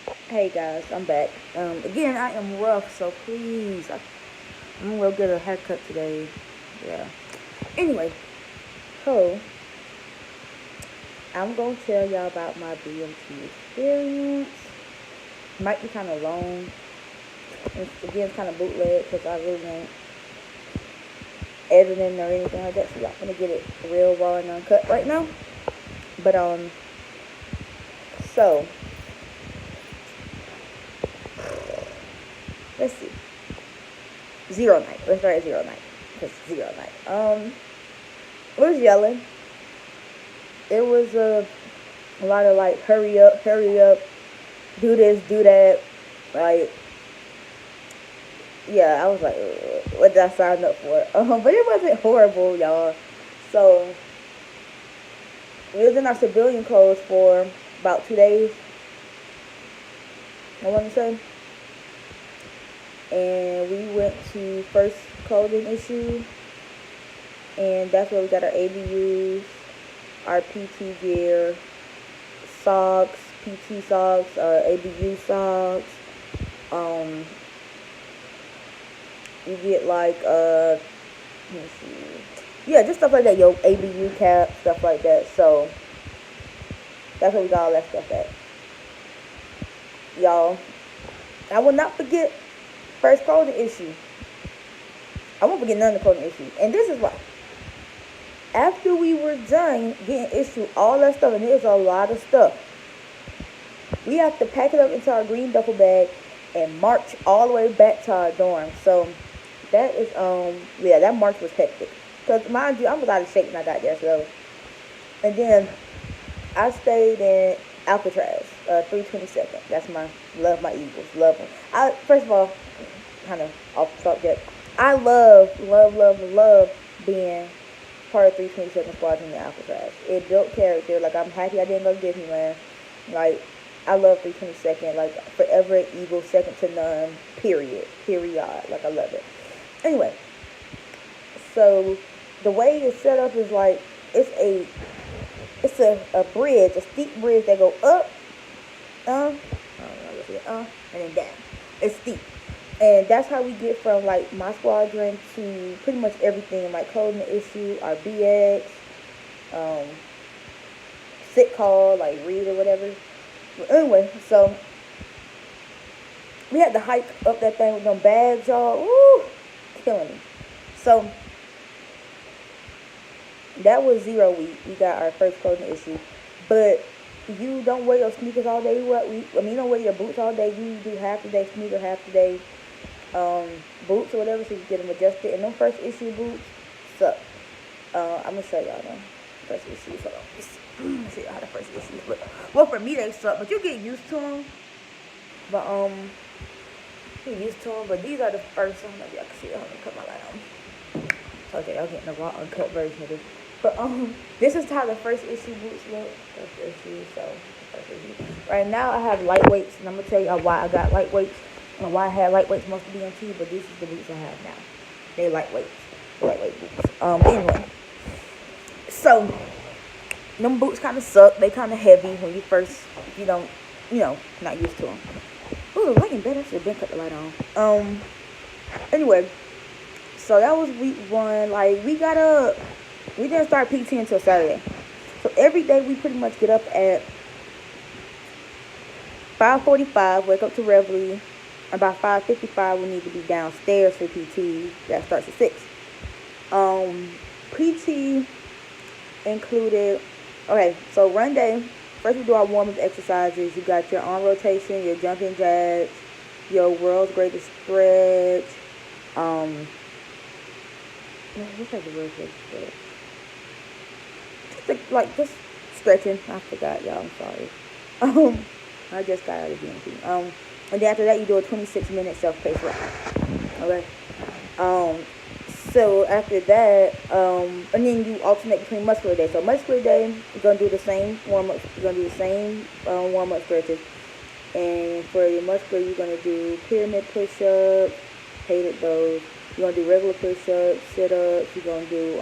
Hey guys, I'm back. Again, I am rough, so please, I'm gonna go get a haircut today. Yeah. Anyway, so I'm gonna tell y'all about my BMT experience. Might be kind of long. Again, kind of bootleg because I really ain't editing or anything like that. So y'all gonna get it real raw and uncut right now. But so let's see. Zero night. Let's start at zero night. Cause zero night. It was yelling. It was a lot of like hurry up, do this, do that. Like, yeah, I was like, what did I sign up for? But it wasn't horrible, y'all. So we was in our civilian clothes for about 2 days. I want to say, and we went to first clothing issue, and that's where we got our ABUs, our PT gear, socks, PT socks, ABU socks. Um, you get like let me see, yeah, just stuff like that. Yo, ABU cap, stuff like that. So that's where we got all that stuff at, y'all. I will not forget first clothing issue. I won't forget none of the clothing issue, and this is why. After we were done getting issued all that stuff, and there's a lot of stuff, we have to pack it up into our green duffel bag and march all the way back to our dorm. So that is yeah, that march was hectic. Cause mind you, I was out of shape when I got there. So, and then I stayed in Alcatraz, 322nd. That's my love, my Eagles, love them. I first of all, kind of off the subject. I love being part of 322nd Squadron in Alcatraz. It built character. Like, I'm happy I didn't go to Disneyland. Like, I love 322nd. Like, forever an Eagle, second to none. Period. Like, I love it. Anyway, so the way it's set up is like it's a bridge, a steep bridge that go up, I don't know, and then down. It's steep. And that's how we get from like my squadron to pretty much everything, like coding the issue, our BX, um, sit call, like read or whatever. But anyway, so we had to hike up that thing with them bags, y'all. Woo, killing me. So that was 0 week. We got our first clothing issue, but you don't wear your sneakers all day. You don't wear your boots all day. You do half the day sneaker, half the day boots or whatever, so you get them adjusted. And them first issue boots suck. I'm gonna show y'all them first issues. Hold on, let me show y'all how the first issues look. Well, for me they suck, but you get used to them. But you get used to them. But these are the first. I don't know if y'all can see it. Hold on, cut my light on. Okay, y'all getting the raw uncut version of this. But this is how the first issue boots look. First issue, so first issue. Right now I have lightweights, and I'm gonna tell y'all why I got lightweights and why I had lightweights most of BMT. But this is the boots I have now. They lightweight boots. Anyway, so them boots kind of suck. They kind of heavy when you first, if you don't, not used to them. Ooh, the lighting better. I should have been cut the light on. Anyway, so that was week 1. Like, we didn't start PT until Saturday. So every day we pretty much get up at 5:45, wake up to Reveille. About 5:55 we need to be downstairs for PT. That starts at 6. PT included, okay, so run day. First we do our warm-up exercises. You got your arm rotation, your jumping jacks, your world's greatest stretch. What's that the world's greatest stretch? Just stretching. I forgot, y'all. I'm sorry. I just got out of BMT. And then after that, you do a 26-minute self-paced workout. Okay. So after that, and then you alternate between muscular day. So muscular day, you're gonna do the same warm-ups. You're gonna do the same warm-up stretches. And for your muscular, you're gonna do pyramid push-ups. Hated those. You're gonna do regular push-ups, sit-ups. You're gonna do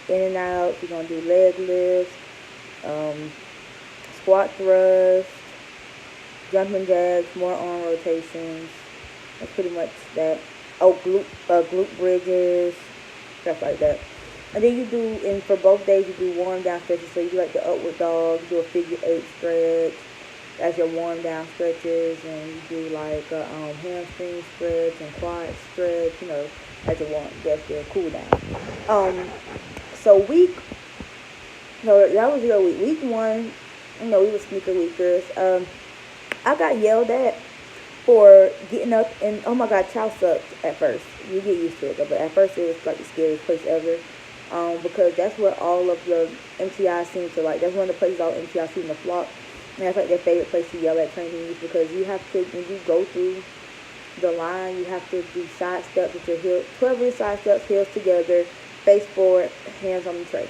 in and out. You're gonna do leg lifts, squat thrust, jumping jacks, more arm rotations. That's pretty much that. Oh, glute bridges, stuff like that. And then you do, and for both days you do warm down stretches. So you do like the upward dog, you do a figure 8 stretch. That's your warm down stretches, and you do like a hamstring stretch and quad stretch. That's your cool down. So that was your week. Week 1, we were sneaker weekers. I got yelled at for getting up, and oh my god, chow sucked at first. You get used to it though, but at first it was like the scariest place ever. Because that's where all of the MTI seem to like. That's one of the places all MTI seem to flock. And that's like their favorite place to yell at trainees, because you have to, when you go through the line, you have to do side steps with your heels, 12 of your side steps, heels together, face forward, hands on the tray.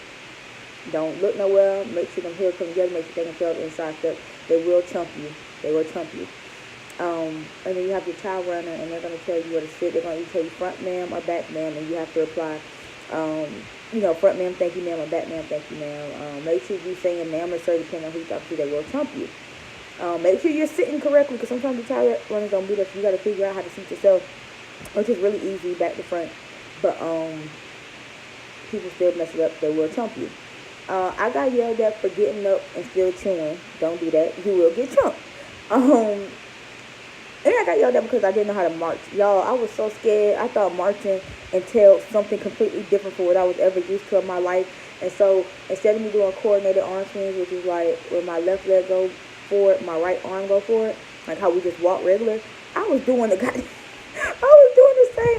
Don't look nowhere. Make sure them heels come together. Make sure they can feel the inside step. They will chump you. And then you have your child runner, and they're going to tell you where to sit. They're going to tell you front ma'am or back ma'am, and you have to reply, front ma'am, thank you ma'am, or back ma'am, thank you ma'am. Make sure you're saying ma'am or sir, depending on who you talk to, they will chump you. Make sure you're sitting correctly, because sometimes the child runners don't do that, so you got to figure out how to seat yourself, which is really easy, back to front. But people still mess it up. They will chump you. I got yelled at for getting up and still chewing. Don't do that. You will get chumped. And I got yelled at because I didn't know how to march. Y'all, I was so scared. I thought marching entailed something completely different from what I was ever used to in my life. And so instead of me doing coordinated arm swings, which is like where my left leg go forward, my right arm go forward, like how we just walk regular, I was doing the same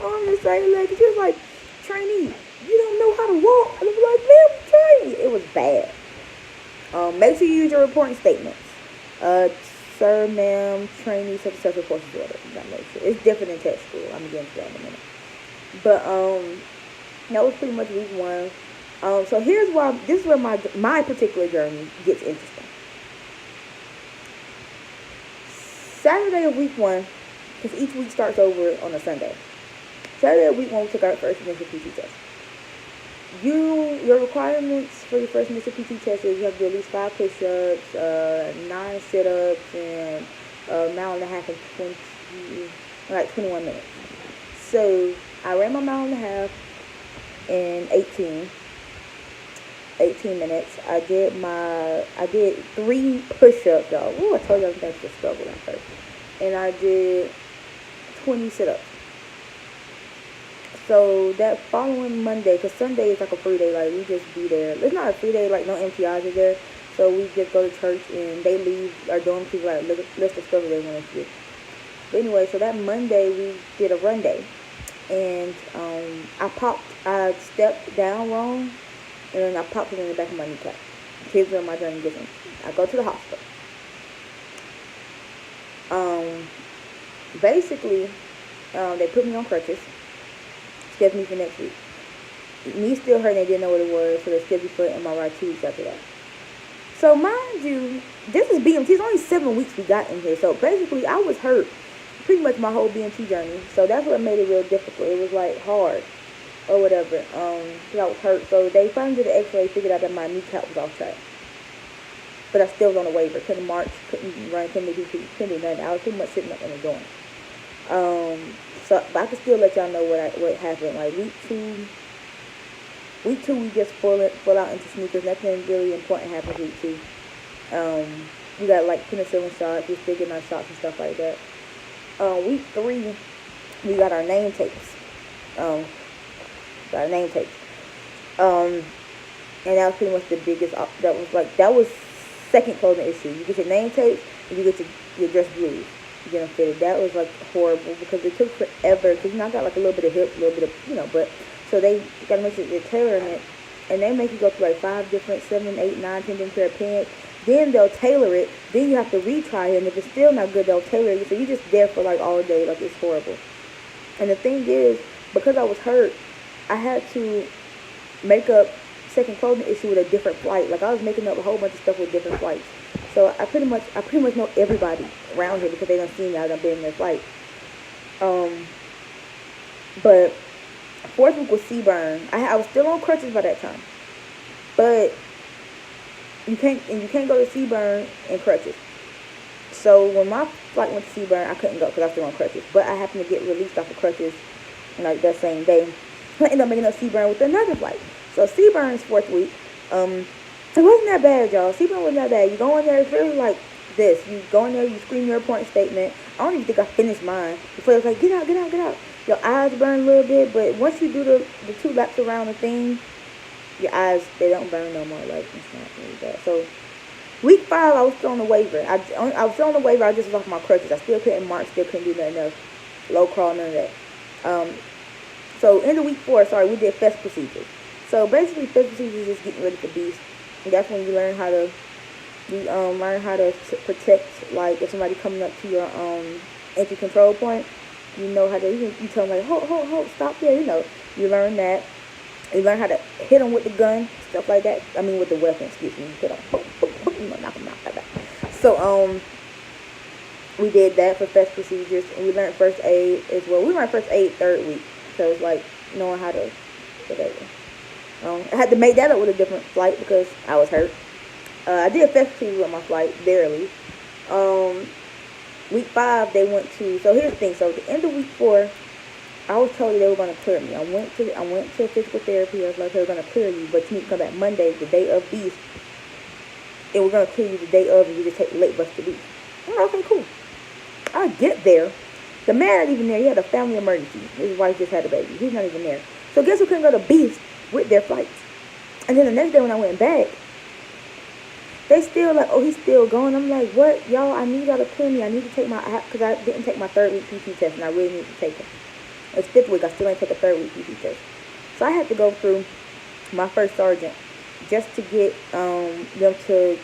arm and the same leg. She was like, trainee, you don't know how to walk. And I was like, man, I'm trying. It was bad. Make sure you use your reporting statements. Sir, ma'am, trainee, such reports order. It's different in tech school. I'm getting to that in a minute. But that was pretty much week 1. So this is where my particular journey gets interesting. Saturday of week 1, because each week starts over on a Sunday. Saturday of week 1, we took our first initial PT test. Your requirements for your first initial PT test is you have to do at least 5 push-ups, 9 sit-ups, and a mile and a half in 21 minutes. So I ran my mile and a half in 18 minutes. I did 3 push-ups, y'all. Ooh, I told you I was going to struggle at first. And I did 20 sit-ups. So that following Monday, because Sunday is like a free day, like we just be there. It's not a free day, like no MTIs are there. So we just go to church and they leave our dorm people like list of stuff they want us to do. But anyway, so that Monday we did a run day. And I stepped down wrong, and then I popped it in the back of my kneecap. Here's where my journey gets in. I go to the hospital. Basically, they put me on crutches. Scheduled me for next week. Me still hurt, and they didn't know what it was, so they scheduled me for MRI 2 weeks after that. So mind you, this is BMT. It's only 7 weeks we got in here. So basically, I was hurt pretty much my whole BMT journey. So that's what made it real difficult. It was like hard or whatever. Because I was hurt. So they finally did the X-ray, figured out that my kneecap was off track. But I still was on the waiver. Couldn't march, couldn't run, couldn't do nothing. I was pretty much sitting up in the dorm. But I can still let y'all know what happened. Like week two we just full out into sneakers. Nothing really important happened week 2. We got like penicillin shots, we still getting our shots and stuff like that. Week 3 we got our name tapes. And that was pretty much the biggest. That was second clothing issue. You get your name tapes and you get your dress blues. Get them fitted. That was like horrible because it took forever. Because I got like a little bit of hips, a little bit of but so they gotta make sure they're tailoring it, and they make you go through like 5 different, 7, 8, 9, 10 different pair of pants. Then they'll tailor it. Then you have to retry it, and if it's still not good, they'll tailor it. So you're just there for like all day. Like it's horrible. And the thing is, because I was hurt, I had to make up second clothing issue with a different flight. Like I was making up a whole bunch of stuff with different flights. So I pretty much know everybody around here because they done seen me. I done been in their flight. But 4th week was C-burn. I was still on crutches by that time. But you can't go to C-burn in crutches. So when my flight went to Seaburn, I couldn't go because I was still on crutches. But I happened to get released off of crutches like that same day. I ended up making up Seaburn with another flight. So Seaburn's 4th week. It wasn't that bad, y'all. Seaburn wasn't that bad. You go in there, it's really like this. You go in there, you scream your important statement. I don't even think I finished mine. Before it was like, get out, get out, get out. Your eyes burn a little bit, but once you do the 2 laps around the thing, your eyes, they don't burn no more. Like, it's not really bad. So week 5, I was still on the waiver. I was still on the waiver. I just was off my crutches. I still couldn't march, still couldn't do nothing else. Low crawl, none of that. So in the week 4, we did fest procedures. So basically, fest procedures is getting ready for beast. And that's when you learn how to protect, like if somebody coming up to your entry control point, you know how to, you tell them like, hold, stop there, you learn that. You learn how to hit them with the gun, stuff like that. I mean with the weapon, excuse me. Hit them, knock them out like that. So we did that for fest procedures, and we learned first aid as well. We learned first aid 3rd week, so it's like knowing how to whatever. I had to make that up with a different flight because I was hurt. I did fest procedures with my flight, barely. Week 5, they went to, so here's the thing. So at the end of week 4, I was told they were going to clear me. I went to physical therapy. I was like, they were going to clear you, but you need to come back Monday, the day of beast. And we're going to clear you the day of, and you just take the late bus to beast. I'm like, okay, cool. I get there. The man not even there. He had a family emergency. His wife just had a baby. He's not even there. So guess who couldn't go to beast with their flights? And then the next day when I went back, they still like, oh, he's still going. I'm like, what? Y'all, I need y'all to clear me. I need to take because I didn't take my 3rd week PT test, and I really need to take it. It's 5th week. I still ain't take a 3rd week PT test. So I had to go through my first sergeant just to get them to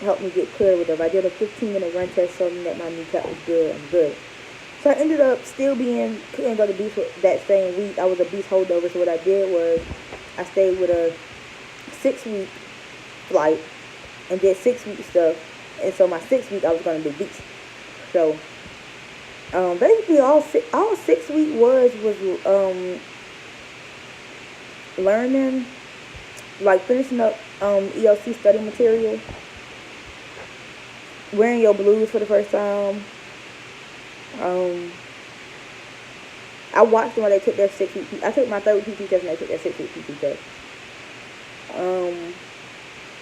help me get clear with them. I did a 15-minute run test showing that my kneecap was good. I'm good. So I ended up still couldn't go to beast that same week. I was a beast holdover. So what I did was I stayed with a 6-week flight and did 6-week stuff. And so my 6th week I was going to do beast. So basically all 6 week was learning, like finishing up ELC study material, wearing your blues for the first time. I watched them while they took their 6 week. I took my 3rd week PT test and they took their 6 week PT test.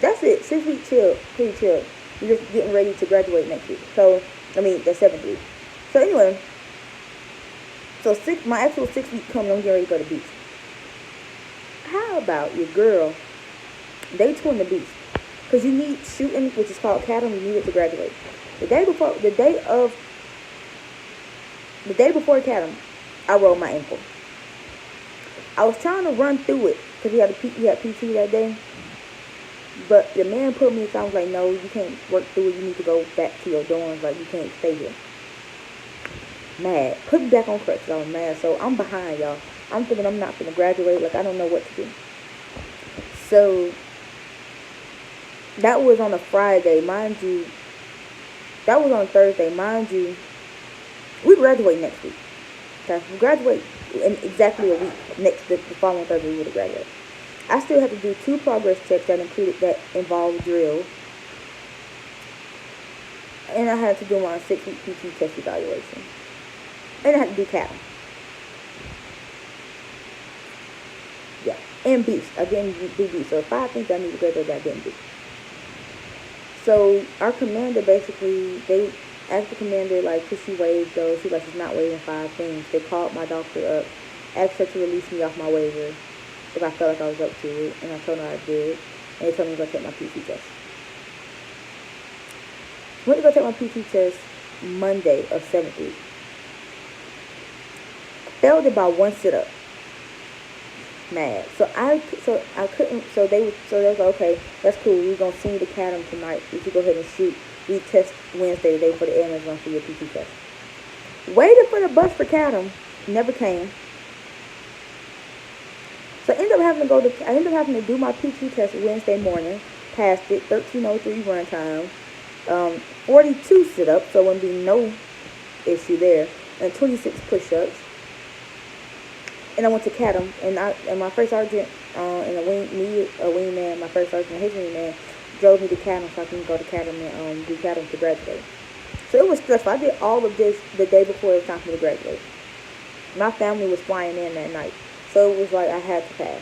That's it. 6 week chill, pretty chill. You're just getting ready to graduate next week. So the 7th week. So anyway, so my actual 6 week coming, I'm getting ready to go to beast. How about your girl? Day 2 in the beast, because you need shooting, which is called CADM. You need it to graduate. The day before CADM, I rolled my ankle. I was trying to run through it because he had PT that day. But the man put me aside. I was like, no, you can't work through it. You need to go back to your dorms. Like, you can't stay here. Mad. Put me back on crutches. I was mad. So I'm behind, y'all. I'm thinking I'm not going to graduate. Like, I don't know what to do. So that was on a Friday. Mind you, that was on Thursday. Mind you, we graduate next week. Okay? We graduate in exactly a week. The following Thursday, we would have graduated. I still had to do 2 progress checks that involved drill. And I had to do my 6-week PT test evaluation. And I had to do CADM. Yeah. And beast. I didn't do beast. So 5 things I need to graduate that I didn't do. So our commander basically, they asked the commander, like, could she waive those? She's like, she's not waiving 5 things. They called my doctor up, asked her to release me off my waiver if I felt like I was up to it, and I told her I did, and they told me to go take my PT test. Went to go take my PT test Monday of 7th week. Failed it by 1 sit-up. Mad. So they was like, okay, that's cool. We're gonna send you to CADM tonight. You can go ahead and shoot. We test Wednesday, the day for the airman's run for your PT test. Waited for the bus for CADM, never came. So I ended up having to do my PT test Wednesday morning. Passed it, 13:03 run time, 42 sit-ups, so there wouldn't be no issue there, and 26 push-ups. And I went to CADM, and my first sergeant and a wingman, my first sergeant and his wingman drove me to CADM so I can go to CADM and do CADM to graduate. So it was stressful. I did all of this the day before it was time for me to graduate. My family was flying in that night. So it was like I had to pass.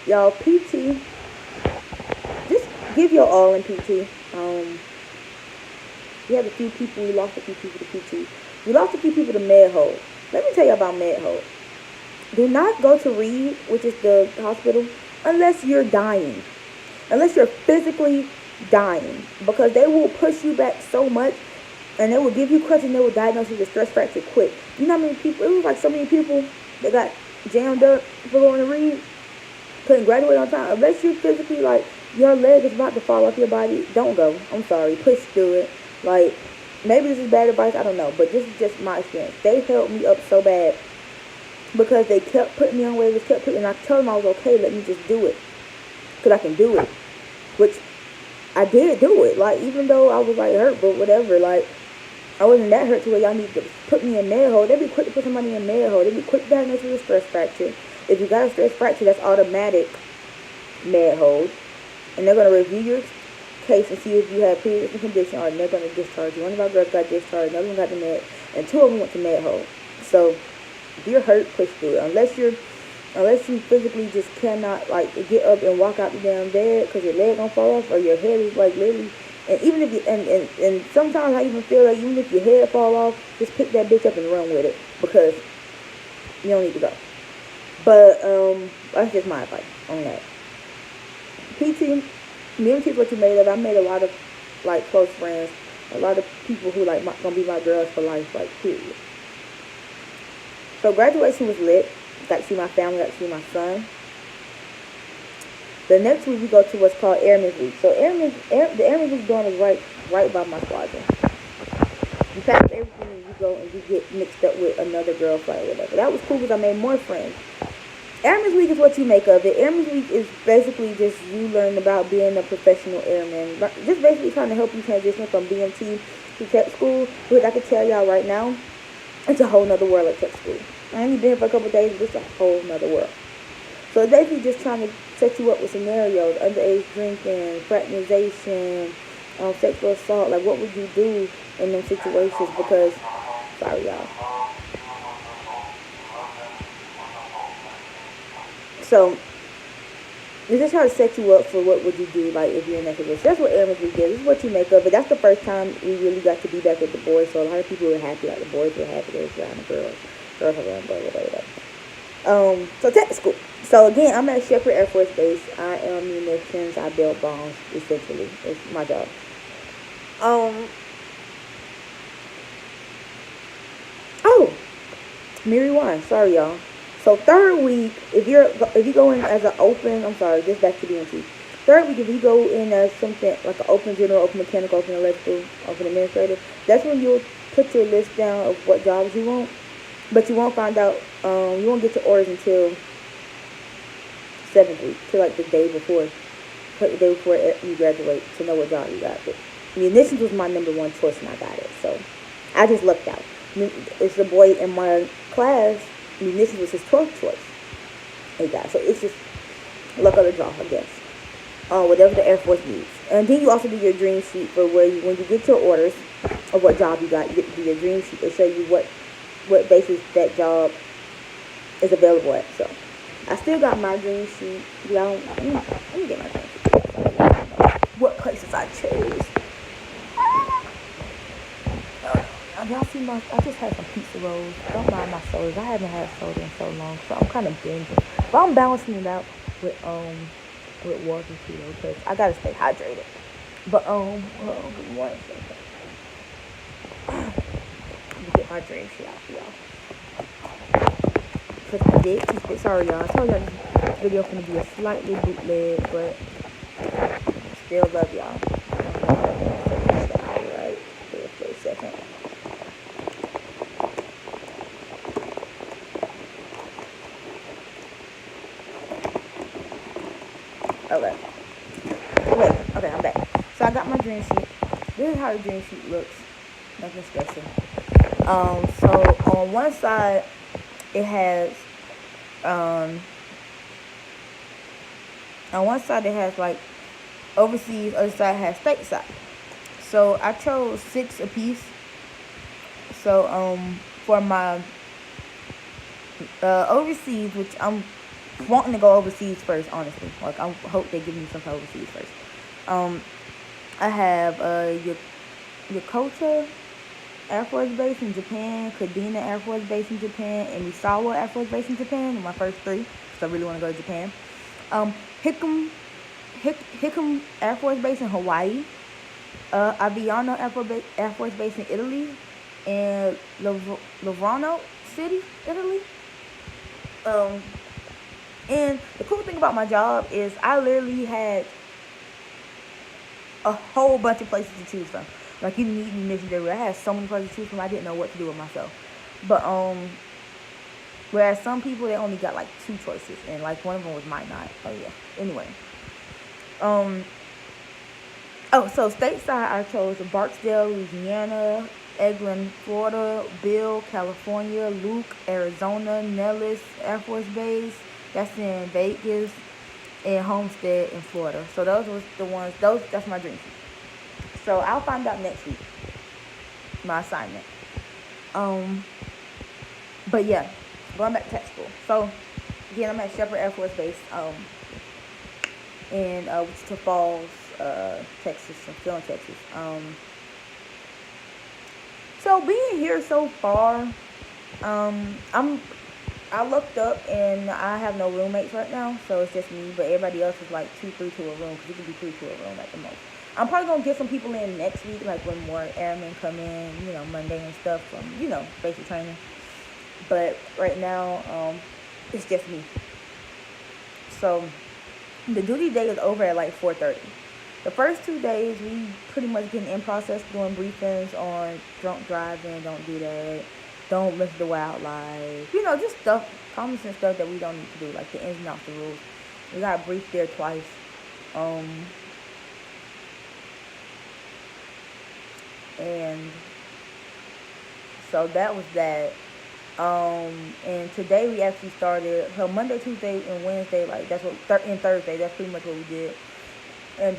Y'all, PT, just give your all in PT. We had a few people, we lost a few people to PT. We lost a few people to MedHold. Let me tell you about MedHold. Do not go to Reed, which is the hospital, unless you're dying. Unless you're physically dying. Because they will push you back so much, and they will give you crutches, and they will diagnose you with stress fracture quick. You know how many people, it was like so many people that got jammed up for going to Reed, couldn't graduate on time. Unless you're physically, like, your leg is about to fall off your body, don't go. I'm sorry. Push through it. Like, maybe this is bad advice, I don't know, but this is just my experience. They helped me up so bad because they kept putting me on waivers, and I told them I was okay, let me just do it, because I can do it, which I did do it, like, even though I was, like, hurt, but whatever, like, I wasn't that hurt to where y'all need to put me in MedHold. They'd be quick to put somebody in MedHold. They'd be quick to diagnose with a stress fracture. If you got a stress fracture, that's automatic MedHold, and they're going to review your case and see if you have pre-existing condition, or they're going to discharge you. One of our girls got discharged, another one got the med, and 2 of them went to MedHold. So if you're hurt, push through it. Unless you physically just cannot, like, get up and walk out the damn bed because your leg gonna fall off, or your head is, like, literally, and even if you, and sometimes I even feel like even if your head fall off, just pick that bitch up and run with it, because you don't need to go. But that's just my advice on that. PT, Bmt is what you made of. I made a lot of, like, close friends, a lot of people who, like, gonna be my girls for life, like, period. So graduation was lit. Got to see my family, got to see my son. The next week we go to what's called Airman's Week. So the Airman's Week dorm is right by my squadron. You pass everything and you go and you get mixed up with another girl flight or whatever. That was cool because I made more friends. Airman's Week is what you make of it. Airman's Week is basically just you learn about being a professional airman. Just basically trying to help you transition from BMT to Tech School, which I can tell y'all right now, it's a whole nother world at Tech School. I only been here for a couple of days, but it's a whole nother world. So it's basically just trying to set you up with scenarios, underage drinking, fraternization, sexual assault. Like, what would you do in those situations? Because, sorry y'all. So, it's just trying to set you up for what would you do, like, if you're in that situation. That's what Airman's Week is. This is what you make of it. That's the first time we really got to be back with the boys. So a lot of people were happy. Like, the boys were happy. They were around the girls. Girls were around, whatever. So Tech School. So again, I'm at Shepherd Air Force Base. I am munitions. I build bombs, essentially. It's my job. Oh, Mary Wine. Sorry, y'all. So third week, if you go in as an open, I'm sorry, just back to BMT. Third week, if you go in as something like an open general, open mechanical, open electrical, open administrative, that's when you'll put your list down of what jobs you want. But you won't find out, you won't get your orders until 7th week, till like the day before you graduate, to know what job you got. But munitions was my number one choice and I got it. So I just lucked out. It's the boy in my class, munitions was his 12th choice. He got it. So it's just luck of the draw, I guess. Whatever the Air Force needs. And then you also do your dream sheet for when you get your orders of what job you got, you get to do your dream sheet to show you what basis that job is available at. So I still got my dream sheet. Let me get my dream sheet. What places I chose. Y'all see I just had some pizza rolls. Don't mind my sodas. I haven't had soda in so long, so I'm kind of binging. But I'm balancing it out with water too, because I gotta stay hydrated. But good morning. Get my dream sheet out for y'all. Because I did keep it. Sorry, y'all. I told y'all this video is going to be a slightly bootleg, but still love y'all. Alright. For a second. Okay, I'm back. So I got my dream sheet. This is how the dream sheet looks. Nothing special. So on one side it has like overseas, other side has stateside. So I chose 6 apiece. So for my overseas, which I'm wanting to go overseas first, honestly. Like I hope they give me some overseas first. I have Yokota Air Force Base in Japan, Kadena Air Force Base in Japan, and Misawa Air Force Base in Japan. My first 3, because I really want to go to Japan. Hickam Air Force Base in Hawaii. Aviano Air Force Base in Italy, and Livorno City, Italy. And the cool thing about my job is I literally had a whole bunch of places to choose from. Like, you need munitions everywhere. I had so many places to choose from, I didn't know what to do with myself. But whereas some people, they only got like 2 choices, and like one of them was might not. Oh yeah. Anyway. So stateside I chose Barksdale, Louisiana, Eglin, Florida, Bill, California, Luke, Arizona, Nellis Air Force Base, that's in Vegas, and Homestead in Florida. So those was the ones, that's my dream. So I'll find out next week, my assignment. But yeah, going back to tech school. So again, I'm at Shepherd Air Force Base, in Wichita Falls, Texas, still in Texas. So being here so far, I looked up and I have no roommates right now, so it's just me. But everybody else is like 2, 3 to a room, because it can be 3 to a room at the most. I'm probably gonna get some people in next week, like when more airmen come in, Monday and stuff from basic training. But right now, it's just me. So the duty day is over at like 4:30. The first 2 days, we pretty much getting in process doing briefings on drunk driving, don't do that, don't listen to wildlife, just stuff, common sense stuff that we don't need to do, like the ins and outs of the rules. We got briefed there twice. And so that was that. And today we actually started, so Monday, Tuesday, and Wednesday, like that's what, and Thursday, that's pretty much what we did. And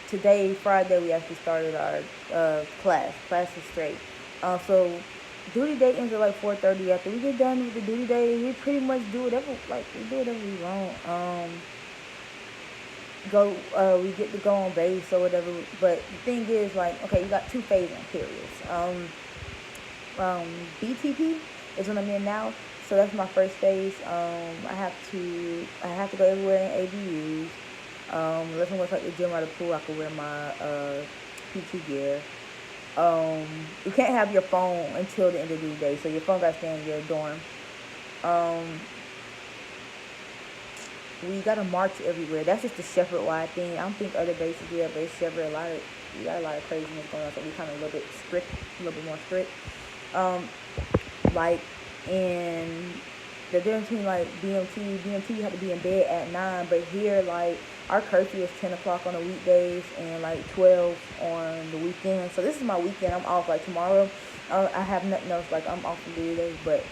today, Friday, we actually started our class is straight. So duty day ends at like 4:30. After we get done with the duty day, we pretty much do whatever we want. We get to go on base or whatever. But the thing is, like, okay, you got 2 phasing periods. BTP is what I'm in now, so that's my first phase. I have to go everywhere in ABUs. Unless I'm going to like the gym or the pool, I can wear my PT gear. You can't have your phone until the end of the day, so your phone got to stay in your dorm. We got to march everywhere. That's just the Shepherd-wide thing. I don't think other bases do that, but it's Shepherd. We got a lot of craziness going on, so we kind of a little bit more strict. Like in the difference between like BMT, you have to be in bed at 9, but here like our curfew is 10 o'clock on the weekdays and like 12 on the weekend. So this is my weekend. I'm off like tomorrow. I have nothing else. Like I'm off for the days, but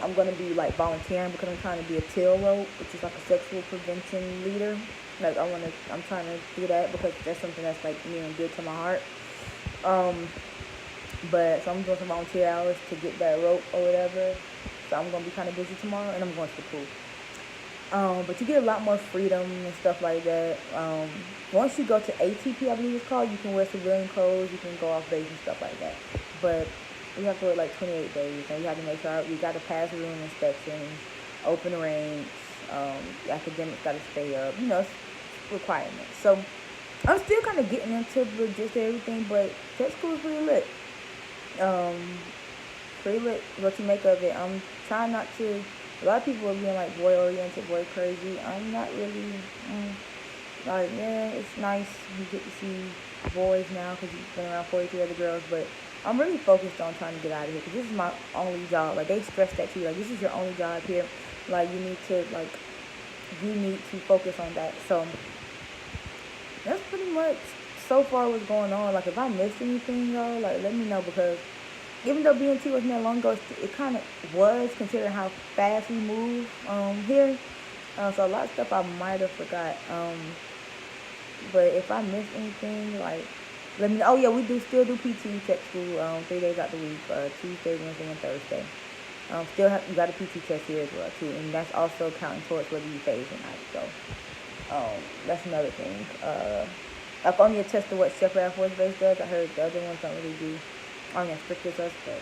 I'm gonna be like volunteering because I'm trying to be a TIL rope, which is like a sexual prevention leader. Like I'm trying to do that because that's something that's like near and dear to my heart. But so I'm doing some volunteer hours to get that rope or whatever. So I'm gonna be kind of busy tomorrow, and I'm going to the pool. But you get a lot more freedom and stuff like that. Once you go to ATP, I believe it's called, you can wear civilian clothes, you can go off base and stuff like that. But you have to wait like 28 days, and you have to make sure you got to pass room inspections, open ranks, the academics got to stay up. It's requirements. So I'm still kind of getting into the gist of everything, but tech school is pretty lit. Pretty lit, what you make of it. I'm trying not to. A lot of people are being like boy oriented, boy crazy. I'm not really. Like, yeah, it's nice you get to see boys now because you've been around 43 other girls, but I'm really focused on trying to get out of here because this is my only job. Like, they stress that too. Like, this is your only job here. Like, you need to focus on that. So that's pretty much so far what's going on. Like, if I missed anything, though, like, let me know, because even though BMT wasn't that long ago, it kind of was, considering how fast we move here. So a lot of stuff I might have forgot. But if I missed anything, like, let me know. Oh yeah, we do still do PT Tech School 3 days out the week, Tuesday, Wednesday, and Thursday. Still have, you got a PT test here as well too, and that's also counting towards whether you phase or not. So that's another thing. Like only a test of what Shepherd Air Force Base does. I heard the other ones don't really do aren't as strict as us, but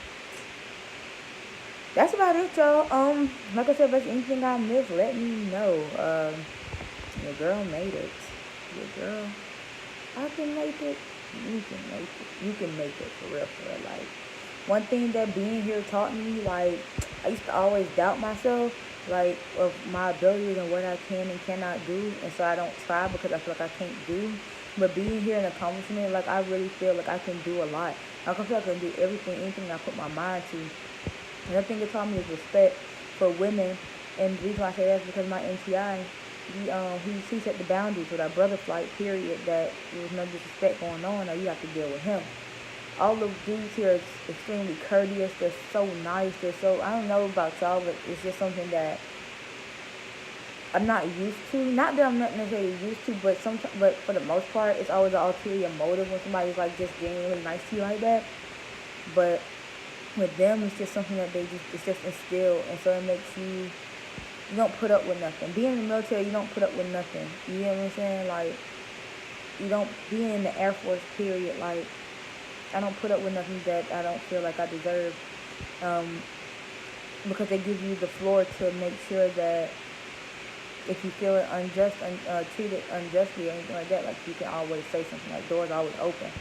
that's about it, y'all. Like I said, if there's anything I missed, let me know. Your girl made it. Your girl, I can make it. You can make it. You can make it for real, for real. Like one thing that being here taught me, like I used to always doubt myself, like of my abilities and what I can and cannot do, and so I don't try because I feel like I can't do. But being here and accomplishment, like I really feel like I can do a lot. I feel like I can do everything, anything I put my mind to. And I think it taught me is respect for women. And the reason why I say that is because my NTI, he set the boundaries with our brother flight, period, that there was no disrespect going on, or you have to deal with him. All the dudes here are extremely courteous. They're so nice. They're so, I don't know about y'all, but it's just something that I'm not used to. Not that I'm not necessarily used to, but but for the most part, it's always an ulterior motive when somebody's like just genuinely nice to you like that. But with them, it's just something that it's just instilled, and so it makes you don't put up with nothing. Being in the military, you don't put up with nothing. You know what I'm saying? Like, you don't, being in the Air Force, period, like, I don't put up with nothing that I don't feel like I deserve, because they give you the floor to make sure that if you feel treated unjustly or anything like that, like you can always say something, like doors are always open.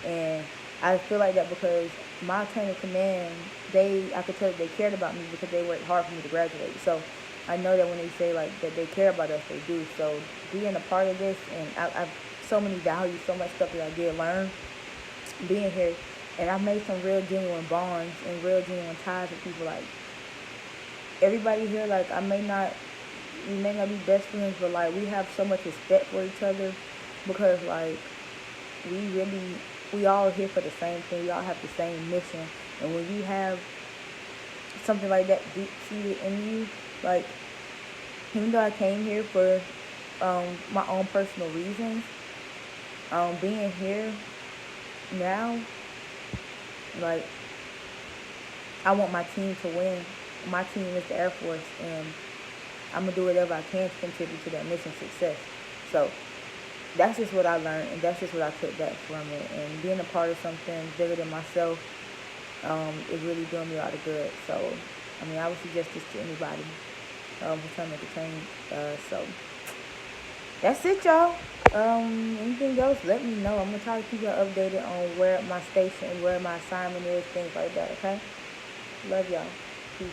And I feel like that because my chain of command, I could tell that they cared about me because they worked hard for me to graduate. So I know that when they say like that they care about us, they do. So being a part of this, and I've so many values, so much stuff that I did learn being here, and I've made some real genuine bonds and real genuine ties with people. Like everybody here, like we may not be best friends, but like we have so much respect for each other because like we all here for the same thing. We all have the same mission, and when you have something like that deep seated in you, like even though I came here for my own personal reasons, being here now, like I want my team to win. My team is the Air Force, and I'm gonna do whatever I can to contribute to that mission success. So that's just what I learned, and that's just what I took back from it. And being a part of something bigger than myself is really doing me a lot of good. So I mean, I would suggest this to anybody who's trying to make a change. So that's it, y'all. Anything else, let me know. I'm going to try to keep you updated on where my station, where my assignment is, things like that, okay? Love y'all. Peace.